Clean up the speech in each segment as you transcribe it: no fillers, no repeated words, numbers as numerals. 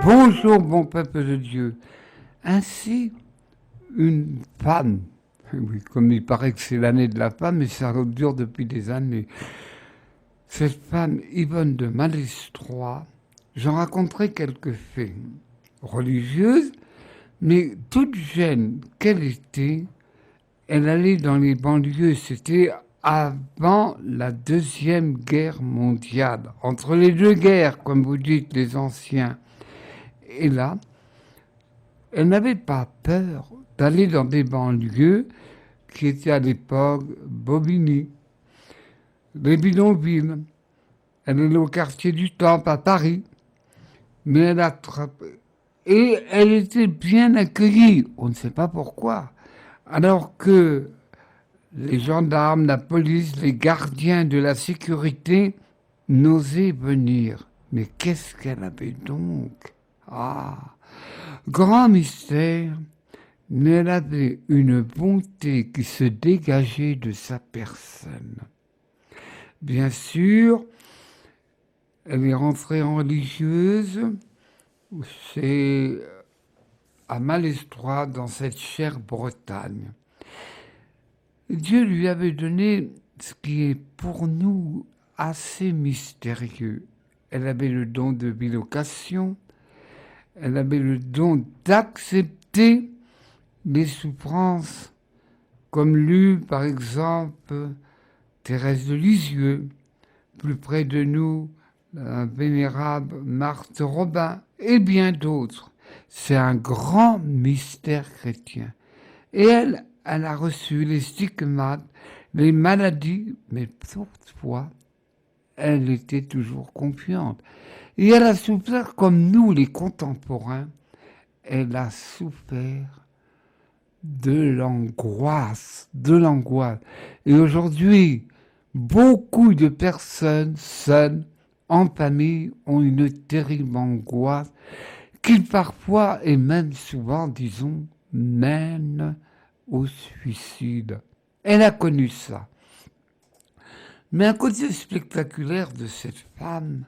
Bonjour, bon peuple de Dieu. Ainsi, une femme, oui, comme il paraît que c'est l'année de la femme, et ça dure depuis des années. Cette femme, Yvonne de Malestroit, j'en raconterai quelques faits. Religieuse, mais toute jeune qu'elle était, elle allait dans les banlieues. C'était avant la Deuxième Guerre mondiale. Entre les deux guerres, comme vous dites, les anciens. Et là, elle n'avait pas peur d'aller dans des banlieues qui étaient à l'époque Bobigny, les bidonvilles. Elle est au quartier du Temple à Paris, mais elle a attrapé. Et elle était bien accueillie, on ne sait pas pourquoi. Alors que les gendarmes, la police, les gardiens de la sécurité n'osaient venir. Mais qu'est-ce qu'elle avait donc? Ah, grand mystère, mais elle avait une bonté qui se dégageait de sa personne. Bien sûr, elle est rentrée en religieuse, c'est à Malestroit, dans cette chère Bretagne. Dieu lui avait donné ce qui est pour nous assez mystérieux. Elle avait le don de bilocation, elle avait le don d'accepter les souffrances, comme lu par exemple Thérèse de Lisieux, plus près de nous, la vénérable Marthe Robin et bien d'autres. C'est un grand mystère chrétien. Et elle a reçu les stigmates, les maladies, mais toutefois, elle était toujours confiante. Et elle a souffert comme nous, les contemporains, elle a souffert de l'angoisse, de l'angoisse. Et aujourd'hui, beaucoup de personnes seules, en famille, ont une terrible angoisse qui parfois, et même souvent, disons, mène au suicide. Elle a connu ça. Mais un côté spectaculaire de cette femme,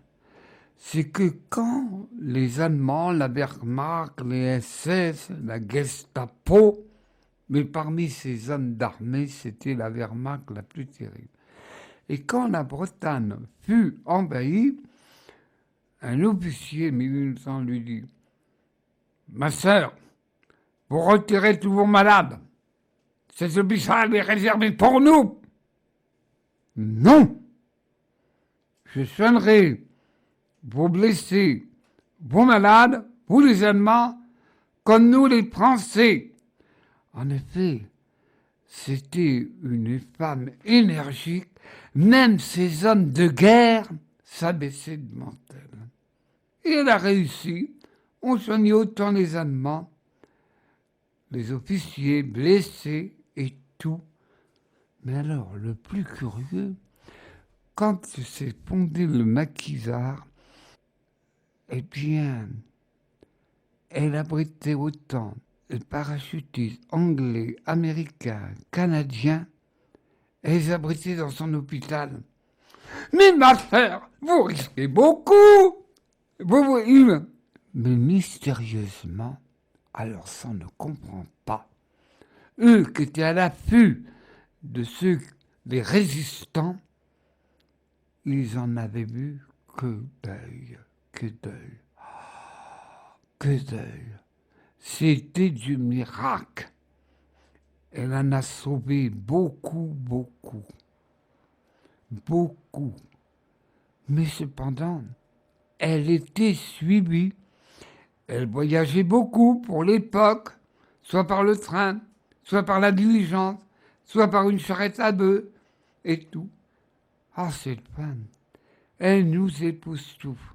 c'est que quand les Allemands, la Wehrmacht, les SS, la Gestapo, mais parmi ces hommes d'armée, c'était la Wehrmacht la plus terrible. Et quand la Bretagne fut envahie, un officier militant lui dit « Ma sœur, vous retirez tous vos malades. Cet hôpital est réservé pour nous. » « Non, je soignerai vos blessés, vos malades, vous les Allemands, comme nous les Français. » En effet, c'était une femme énergique. Même ces hommes de guerre s'abaissaient devant elle. Et elle a réussi. On soignait autant les Allemands, les officiers blessés et tout. Mais alors, le plus curieux, quand s'est fondé le maquisard, eh bien, elle abritait autant les parachutistes anglais, américains, canadiens, et les abritait dans son hôpital. Mais ma sœur, vous risquez beaucoup. Mais mystérieusement, alors ça on ne comprend pas. Eux qui étaient à l'affût de ceux, des résistants, ils en avaient vu que deuil, que deuil, que deuil. C'était du miracle. Elle en a sauvé beaucoup, beaucoup, beaucoup. Mais cependant, elle était suivie. Elle voyageait beaucoup pour l'époque, soit par le train, soit par la diligence, soit par une charrette à bœufs, et tout. Ah, cette femme, elle nous époustoufle.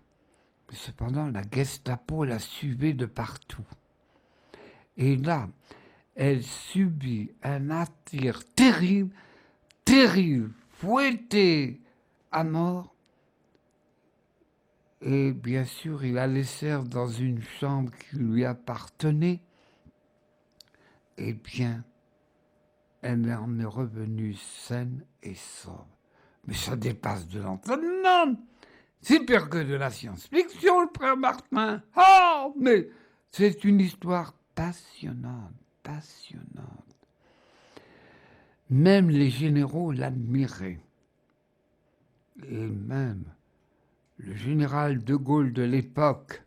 Mais cependant, la Gestapo la suivait de partout. Et là, elle subit un attire terrible, terrible, fouettée à mort. Et bien sûr, il la laissèrent dans une chambre qui lui appartenait. Eh bien, elle en est revenue saine et sauve. Mais ça dépasse de l'entendement. C'est pire que de la science-fiction, le frère Martin. Oh, mais c'est une histoire passionnante, passionnante. Même les généraux l'admiraient. Et même le général de Gaulle de l'époque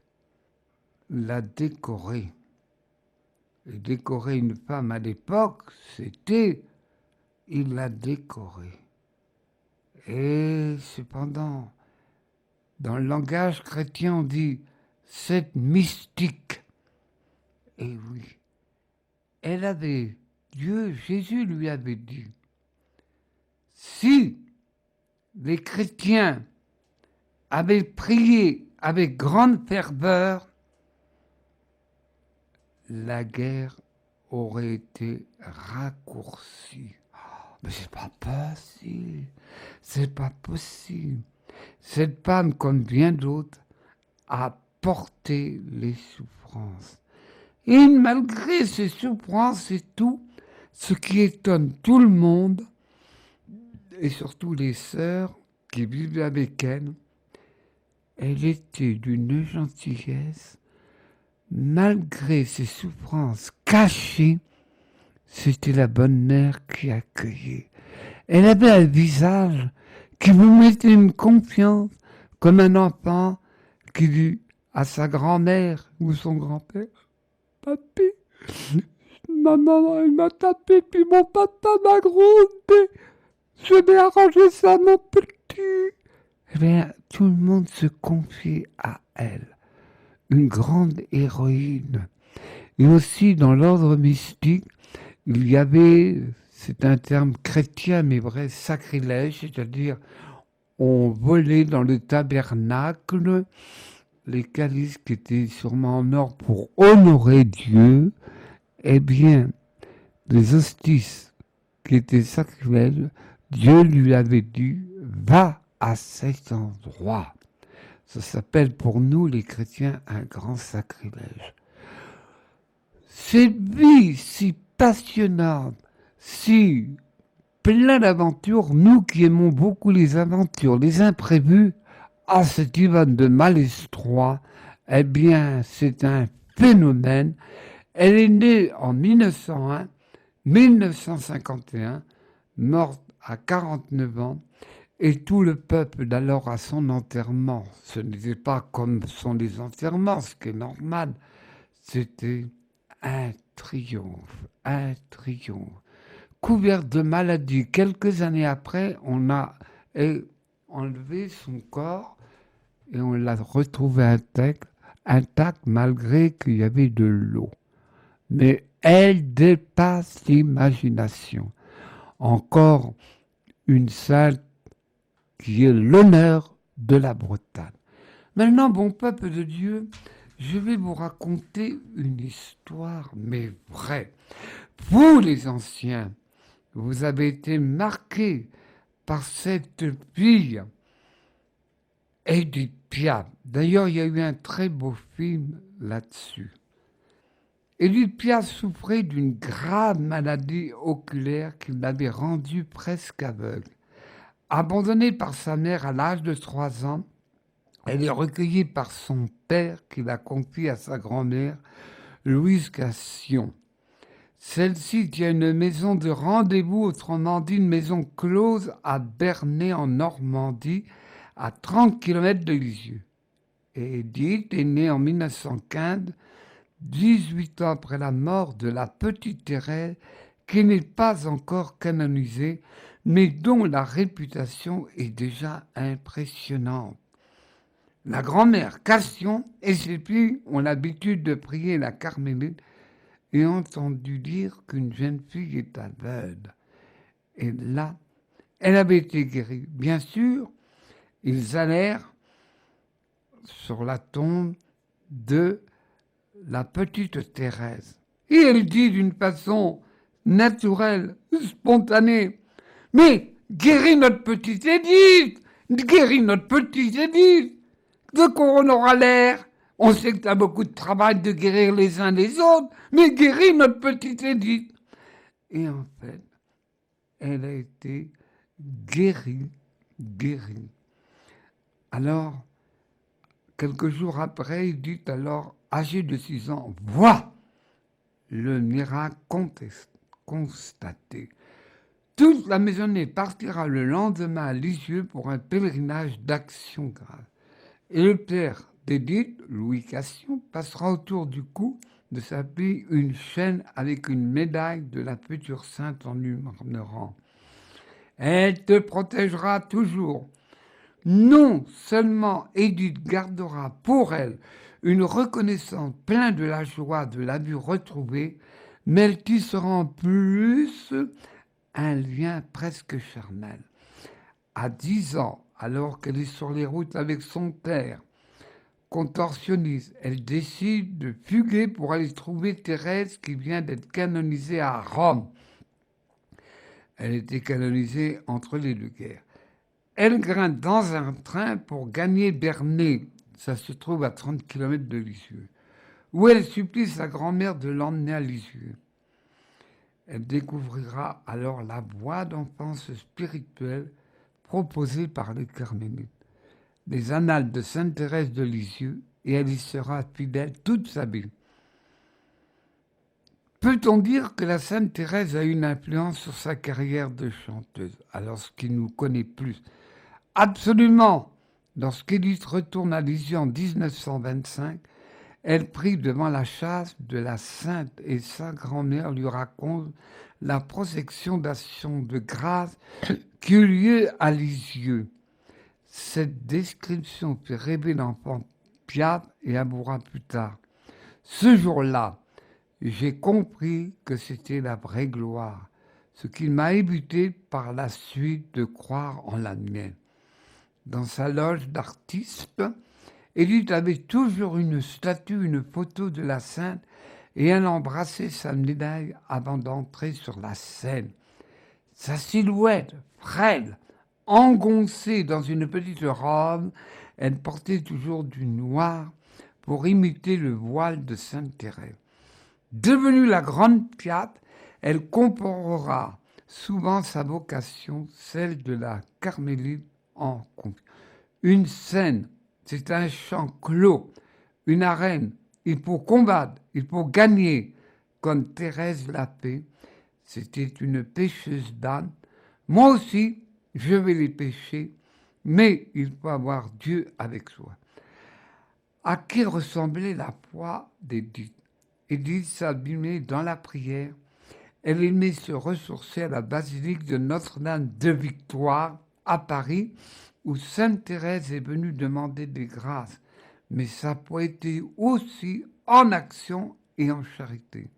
l'a décoré. Et décorer une femme à l'époque, c'était... Il l'a décoré. Et cependant, dans le langage chrétien, on dit cette mystique. Et oui, elle avait, Dieu, Jésus lui avait dit, si les chrétiens avaient prié avec grande ferveur, la guerre aurait été raccourcie. Mais c'est pas possible, c'est pas possible. Cette femme, comme bien d'autres, a porté les souffrances. Et malgré ces souffrances et tout, ce qui étonne tout le monde, et surtout les sœurs qui vivaient avec elle, elle était d'une gentillesse. Malgré ses souffrances cachées, c'était la bonne mère qui accueillait. Elle avait un visage qui vous mettait une confiance comme un enfant qui dit à sa grand-mère ou son grand-père, Papy, maman, elle m'a tapé, puis mon papa m'a grondé. Je vais arranger ça, mon petit. Eh bien, tout le monde se confiait à elle. Une grande héroïne. Et aussi, dans l'ordre mystique, il y avait, c'est un terme chrétien, mais vrai, sacrilège, c'est-à-dire, on volait dans le tabernacle les calices qui étaient sûrement en or pour honorer Dieu. Eh bien, les hosties qui étaient sacrilèges, Dieu lui avait dit, va à cet endroit. Ça s'appelle pour nous, les chrétiens, un grand sacrilège. Cette vie si passionnante, si plein d'aventures, nous qui aimons beaucoup les aventures, les imprévus, à cette Yvonne de Malestroit, eh bien, c'est un phénomène. Elle est née en 1901, 1951, morte à 49 ans, et tout le peuple d'alors à son enterrement. Ce n'était pas comme sont les enterrements, ce qui est normal. C'était un triomphe, un triomphe. Couverte de maladies, quelques années après, on a enlevé son corps et on l'a retrouvé intact malgré qu'il y avait de l'eau. Mais elle dépasse l'imagination. Encore une sainte qui est l'honneur de la Bretagne. Maintenant, bon peuple de Dieu, je vais vous raconter une histoire, mais vraie. Vous, les anciens, vous avez été marqués par cette fille, Edith Piaf. D'ailleurs, il y a eu un très beau film là-dessus. Edith Piaf souffrait d'une grave maladie oculaire qui l'avait rendue presque aveugle. Abandonnée par sa mère à l'âge de 3 ans, elle est recueillie par son père qui la confie à sa grand-mère, Louise Cassion. Celle-ci tient une maison de rendez-vous, autrement dit une maison close à Bernay en Normandie, à 30 km de Lisieux. Et Edith est née en 1915, 18 ans après la mort de la petite Thérèse, qui n'est pas encore canonisée, mais dont la réputation est déjà impressionnante. La grand-mère Cassion et ses filles ont l'habitude de prier la Carmélite et ont entendu dire qu'une jeune fille est aveugle. Et là, elle avait été guérie. Bien sûr, ils allèrent sur la tombe de la petite Thérèse. Et elle dit d'une façon naturelle, spontanée, « Mais guéris notre petite Edith, guéris notre petite Edith. De quoi on aura l'air? On sait que tu as beaucoup de travail de guérir les uns les autres, mais guéris notre petite Edith. » Et en fait, elle a été guérie. Alors, quelques jours après, il dit alors, âgé de 6 ans, vois le miracle constaté. Toute la maisonnée partira le lendemain à Lisieux pour un pèlerinage d'action grave. Et le père d'Édith, Louis Cassion, passera autour du cou de sa fille une chaîne avec une médaille de la future sainte en murmurant. Elle te protégera toujours. Non seulement Édith gardera pour elle une reconnaissance pleine de la joie de la vue retrouvée, mais elle tissera en plus un lien presque charnel. À 10 ans, alors qu'elle est sur les routes avec son père, contorsionniste, elle décide de fuguer pour aller trouver Thérèse qui vient d'être canonisée à Rome. Elle était canonisée entre les deux guerres. Elle grimpe dans un train pour gagner Bernay, ça se trouve à 30 km de Lisieux, où elle supplie sa grand-mère de l'emmener à Lisieux. Elle découvrira alors la voie d'enfance spirituelle proposée par les Carmélites, les annales de Sainte Thérèse de Lisieux, et elle y sera fidèle toute sa vie. Peut-on dire que la Sainte Thérèse a une influence sur sa carrière de chanteuse, alors ce qui nous connaît plus? Absolument. Lorsqu'Édith retourne à Lisieux en 1925, elle prie devant la châsse de la Sainte et sa grand-mère lui raconte la procession d'action de grâce qui eut lieu à Lisieux. Cette description fait rêver l'enfant Piaf et avouera plus tard. Ce jour-là, j'ai compris que c'était la vraie gloire, ce qui m'a évité par la suite de croire en la mienne. Dans sa loge d'artiste, Édith avait toujours une statue, une photo de la Sainte, et elle embrassait sa médaille avant d'entrer sur la scène. Sa silhouette, frêle, engoncée dans une petite robe, elle portait toujours du noir pour imiter le voile de Sainte Thérèse. Devenue la grande Piaf, elle comparera souvent sa vocation, celle de la carmélite en confiance. Une scène, c'est un champ clos, une arène. Il faut combattre, il faut gagner, comme Thérèse l'a fait. C'était une pêcheuse d'ânes. Moi aussi, je vais les pêcher, mais il faut avoir Dieu avec soi. À qui ressemblait la foi d'Édith? Édith s'abîmait dans la prière. Elle aimait se ressourcer à la basilique de Notre-Dame de Victoire à Paris, où Sainte Thérèse est venue demander des grâces. Mais sa foi était aussi en action et en charité.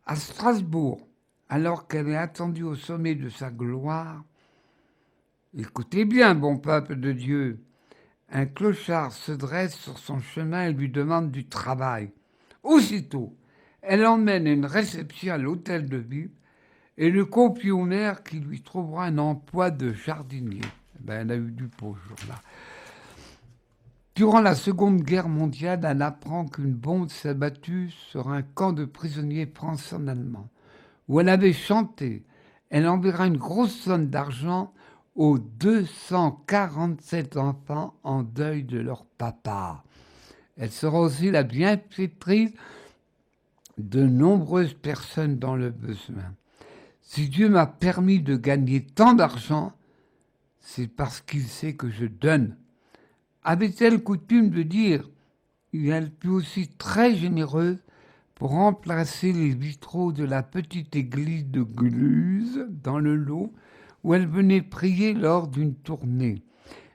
À Strasbourg, alors qu'elle est attendue au sommet de sa gloire, écoutez bien, bon peuple de Dieu, un clochard se dresse sur son chemin et lui demande du travail. Aussitôt, elle emmène une réception à l'hôtel de ville et le confie au maire qui lui trouvera un emploi de jardinier. Elle a eu du pot ce jour-là. Durant la Seconde Guerre mondiale, elle apprend qu'une bombe s'est abattue sur un camp de prisonniers français en allemand, où elle avait chanté. Elle enverra une grosse somme d'argent aux 247 enfants en deuil de leur papa. Elle sera aussi la bienfaitrice de nombreuses personnes dans le besoin. Si Dieu m'a permis de gagner tant d'argent, c'est parce qu'il sait que je donne. Avait-elle coutume de dire, elle fut aussi très généreuse pour remplacer les vitraux de la petite église de Gluse dans le Lot, où elle venait prier lors d'une tournée.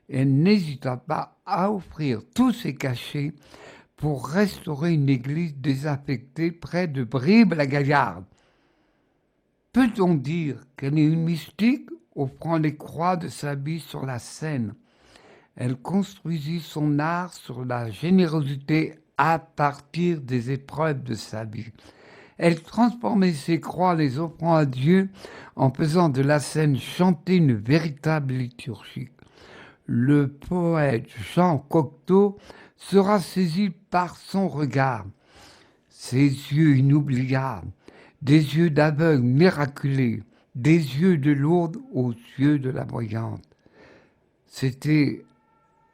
Elle n'hésita pas à offrir tous ses cachets pour restaurer une église désaffectée près de Brive-la-Gaillarde. Peut-on dire qu'elle est une mystique offrant les croix de sa vie sur la scène? Elle construisit son art sur la générosité à partir des épreuves de sa vie. Elle transformait ses croix, les offrant à Dieu, en faisant de la scène chanter une véritable liturgie. Le poète Jean Cocteau sera saisi par son regard. Ses yeux inoubliables, des yeux d'aveugle miraculés, des yeux de Lourdes aux yeux de la voyante. C'était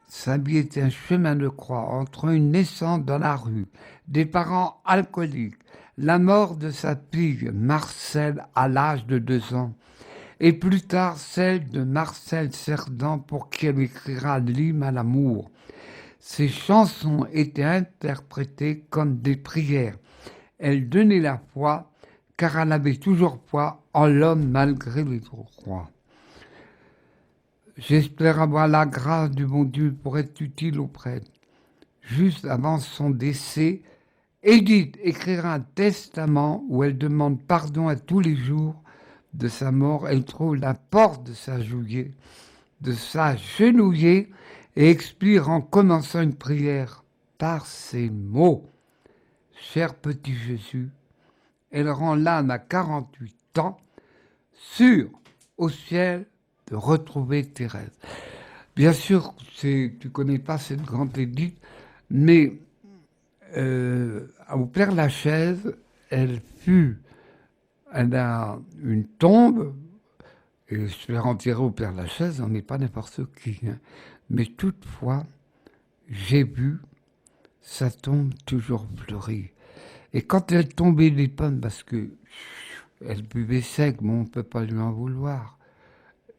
Sa vie était un chemin de croix entre une naissance dans la rue, des parents alcooliques, la mort de sa fille Marcel à l'âge de 2 ans, et plus tard celle de Marcel Cerdan pour qui elle écrira l'hymne à l'amour. Ses chansons étaient interprétées comme des prières. Elle donnait la foi car elle avait toujours foi en l'homme malgré les croix. J'espère avoir la grâce du bon Dieu pour être utile aux prêtres. Juste avant son décès, Édith écrira un testament où elle demande pardon à tous les jours de sa mort. Elle trouve la porte de s'agenouiller et expire en commençant une prière par ces mots. Cher petit Jésus, elle rend l'âme à 48 ans, sûre au ciel de retrouver Thérèse. Bien sûr, tu connais pas cette grande Édith, mais au Père-Lachaise, elle a une tombe, et se faire enterrer au Père-Lachaise, on n'est pas n'importe qui. Hein. Mais toutefois, j'ai vu sa tombe toujours fleurie. Et quand elle tombait des pommes, parce que elle buvait sec, bon, on ne peut pas lui en vouloir.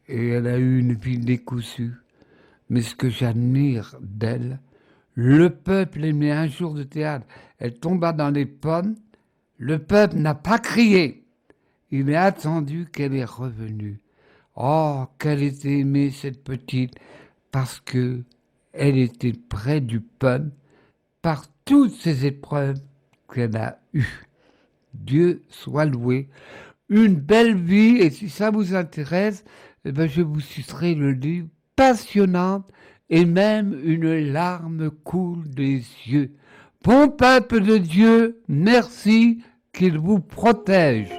Et elle a eu une vie décousue. Mais ce que j'admire d'elle, le peuple aimait un jour de théâtre. Elle tomba dans les pommes, le peuple n'a pas crié. Il est attendu qu'elle est revenue. Oh, qu'elle était aimée, cette petite, parce que elle était près du peuple par toutes ces épreuves qu'elle a eues. Dieu soit loué. Une belle vie, et si ça vous intéresse, eh ben je vous citerai le livre passionnant et même une larme coule des yeux. Bon peuple de Dieu, merci qu'il vous protège.